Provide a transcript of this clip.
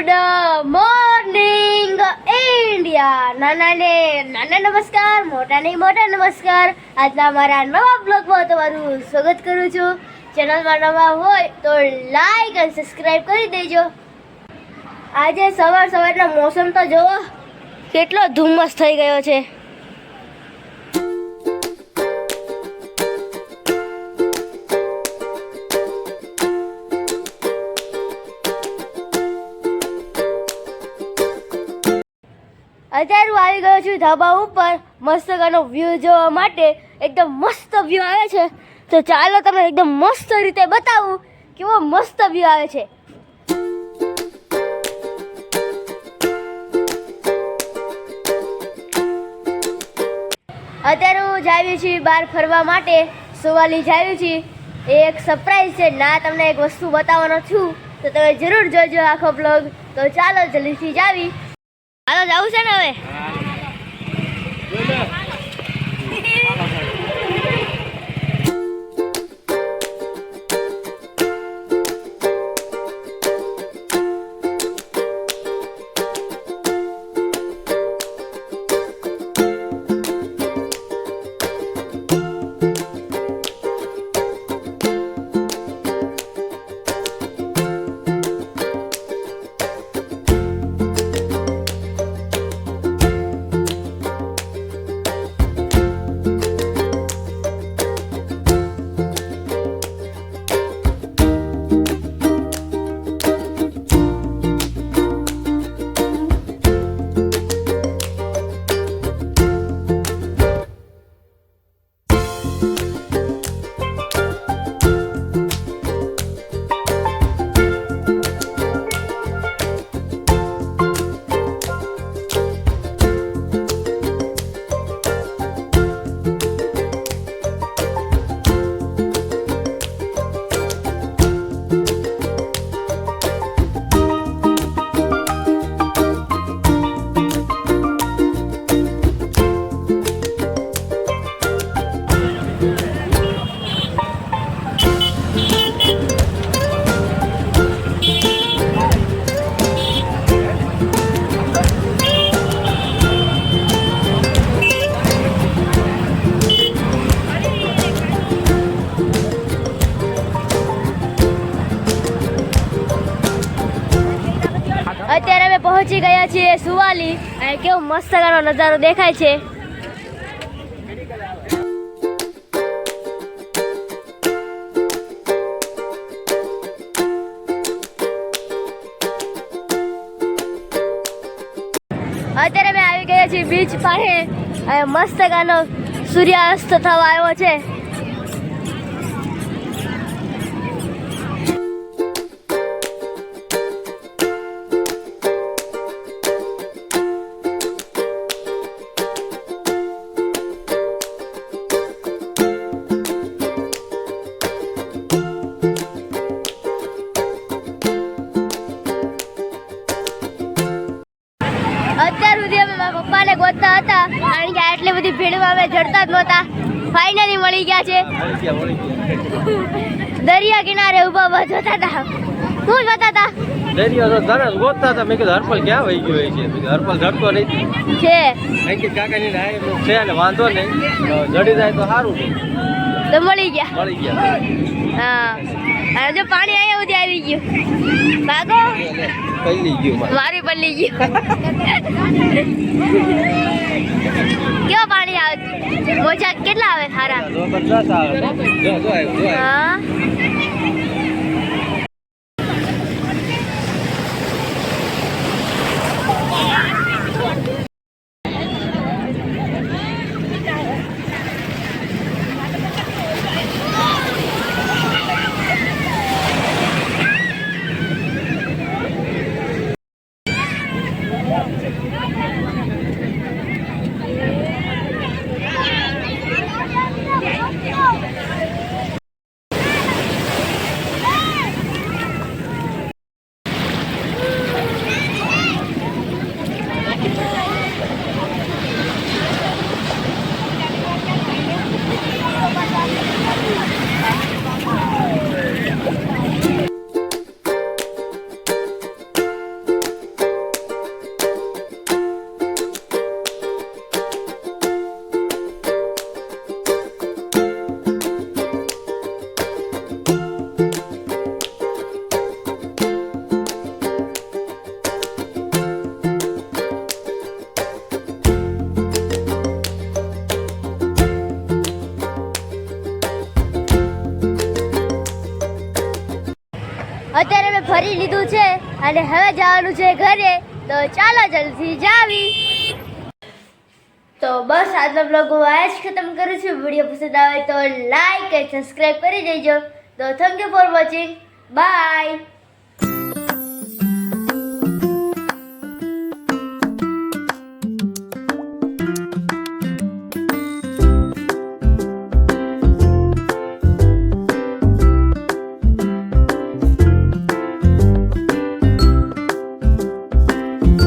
Good morning India. નાનાને નાના નમસ્કાર, મોટાને મોટા નમસ્કાર. આજના મારા નવા બ્લોગમાં તમારું સ્વાગત કરું છું. ચેનલમાં નવા હોય તો લાઈક અને સબસ્ક્રાઈબ કરી દેજો. આજે સવારના મોસમ તો જુઓ કેટલો ધુમ્મસ થઈ ગયો છે. અત્યારે હું આવી ગયો છું ધાબા ઉપર મસ્ત ગાનો વ્યૂ જોવા માટે. એકદમ મસ્ત વ્યૂ આવે છે, તો ચાલો તમને એકદમ મસ્ત રીતે બતાવું કેવો મસ્ત વ્યૂ આવે છે. અત્યારે હું જાવી છું બહાર ફરવા માટે. સુવાલી જાવી છું. એક સરપ્રાઈઝ છે ના, તમને એક વસ્તુ બતાવવાનો છું, તો તમે જરૂર જોજો આખો બ્લોગ. તો ચાલો જલ્દીથી જાવી. હાલો જવું છે ને હવે. અત્યારે અમે પહોંચી ગયા છીએ સુવાલી. અને કેવો મસ્ત નજારો દેખાય છે. અત્યારે અમે આવી ગયા છીએ બીચ પાસે. મસ્ત ગાનો સૂર્યાસ્ત થવા આવ્યો છે. અત્યાર સુધી અમે મારા પપ્પાને ગોતતા હતા, કારણ કે આટલી બધી ભીડમાં અમે જડતા જ નહોતા. ફાઇનલી મળી ગયા છે. દરિયા કિનારે ઊભા ઊભા જોતા હતા. શું જોતા હતા? દરિયા તો તરત ગોતતા હતા. મેં કીધું હરપલ ક્યાં વહી ગયો છે. હરપલ જડતો નહીં છે. અંકિત કાકાની છે ને, વાંધો નહીં, જડી જાય તો સારું. તો મળી ગયા. મળી ગયા. હા, અને જો પાણી અહીંયા સુધી આવી ગયું. ભાગો, પલ્લી ગયું મારી પલ્લી ગયું. કેવા પાણી આવે? મોજા કેટલા આવે? સારા. જબરદસ્ત આવે. હા, અત્યારે મેં ફરી લીધું છે અને હવે જવાનું છે ઘરે, તો ચાલો જલ્દી જાવી. તો બસ આજનો બ્લોગ હું આ જ ખતમ કરું છું. વિડીયો પસંદ આવે તો લાઈક અને સબસ્ક્રાઈબ કરી દેજો. તો thank you for watching. By.